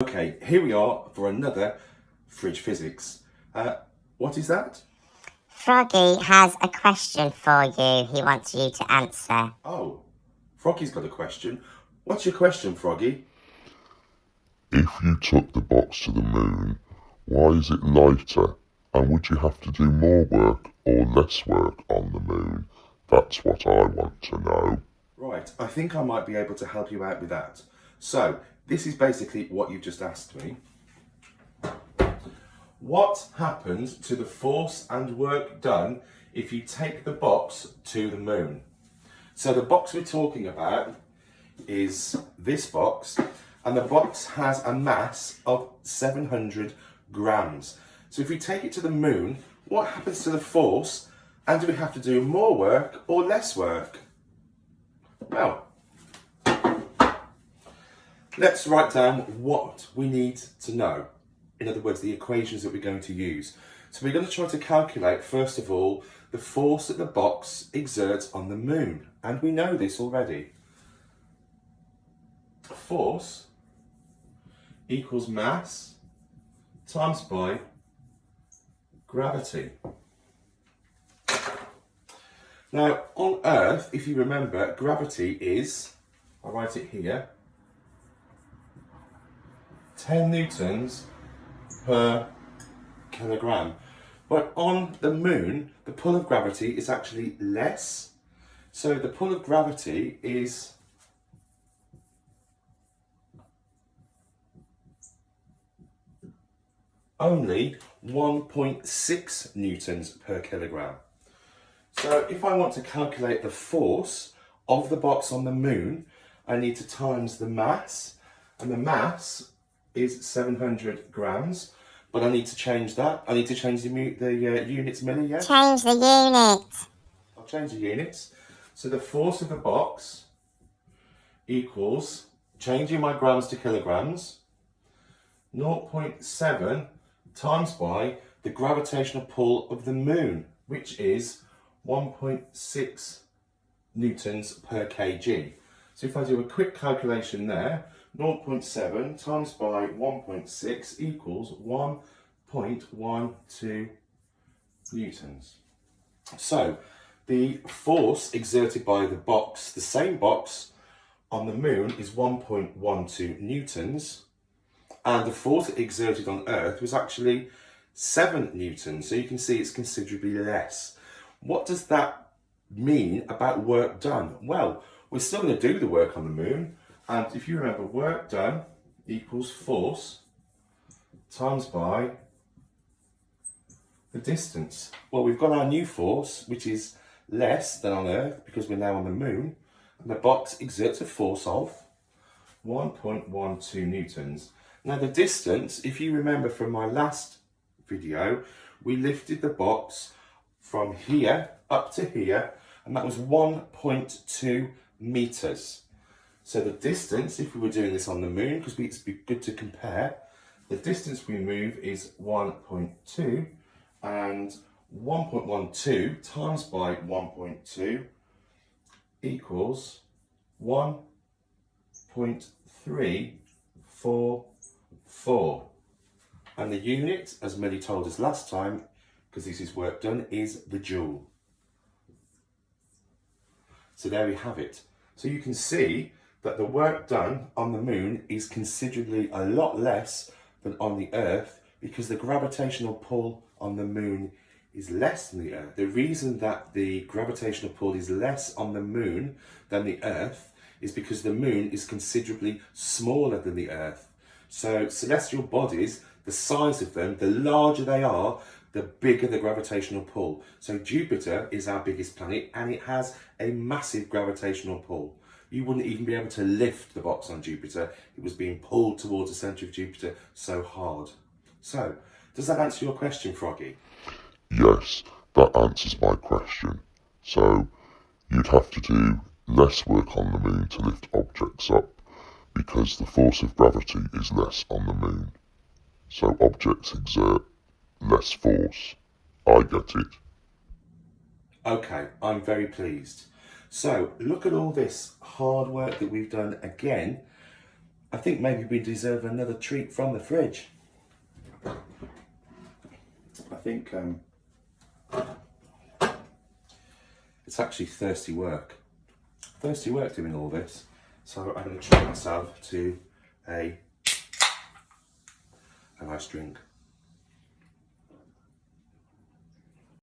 Okay, here we are for another Fridge Physics. What is that? Froggy has a question for you he wants you to answer. Oh, Froggy's got a question. What's your question, Froggy? If you took the box to the moon, why is it lighter? And would you have to do more work or less work on the moon? That's what I want to know. Right, I think I might be able to help you out with that. So, this is basically what you've just asked me. What happens to the force and work done if you take the box to the moon? So the box we're talking about is this box, and the box has a mass of 700 grams. So if we take it to the moon, what happens to the force, and do we have to do more work or less work? Well, let's write down what we need to know. In other words, the equations that we're going to use. So we're going to try to calculate, first of all, the force that the box exerts on the moon. And we know this already. Force equals mass times by gravity. Now, on Earth, if you remember, gravity is, I'll write it here, 10 newtons per kilogram. But on the moon, the pull of gravity is actually less. So the pull of gravity is only 1.6 newtons per kilogram. So if I want to calculate the force of the box on the moon, I need to times the mass, and the mass is 700 grams. But I need to change that. I need to change the units, Millie, yeah? Change the unit. I'll change the units. So the force of the box equals, changing my grams to kilograms, 0.7 times by the gravitational pull of the moon, which is 1.6 newtons per kg. So if I do a quick calculation there, 0.7 times by 1.6 equals 1.12 newtons. So the force exerted by the box, the same box on the moon, is 1.12 newtons, and the force exerted on Earth was actually 7 newtons. So you can see it's considerably less. What does that mean about work done? Well, we're still going to do the work on the moon. And if you remember, work done equals force times by the distance. Well, we've got our new force, which is less than on Earth because we're now on the moon. And the box exerts a force of 1.12 newtons. Now the distance, if you remember from my last video, we lifted the box from here up to here, and that was 1.2 meters. So the distance, if we were doing this on the moon, because it's good to compare, the distance we move is 1.2, and 1.12 times by 1.2 equals 1.344. And the unit, as Millie told us last time, because this is work done, is the joule. So there we have it. So you can see that the work done on the moon is considerably a lot less than on the Earth because the gravitational pull on the moon is less than the Earth. The reason that the gravitational pull is less on the moon than the Earth is because the moon is considerably smaller than the Earth. So celestial bodies, the size of them, the larger they are, the bigger the gravitational pull. So Jupiter is our biggest planet and it has a massive gravitational pull. You wouldn't even be able to lift the box on Jupiter. It was being pulled towards the centre of Jupiter so hard. So, does that answer your question, Froggy? Yes, that answers my question. So, you'd have to do less work on the moon to lift objects up because the force of gravity is less on the moon. So objects exert less force. I get it. Okay, I'm very pleased. So look at all this hard work that we've done again I think maybe we deserve another treat from the fridge. I think it's actually thirsty work. Thirsty work doing all this. So I'm going to treat myself to a nice drink.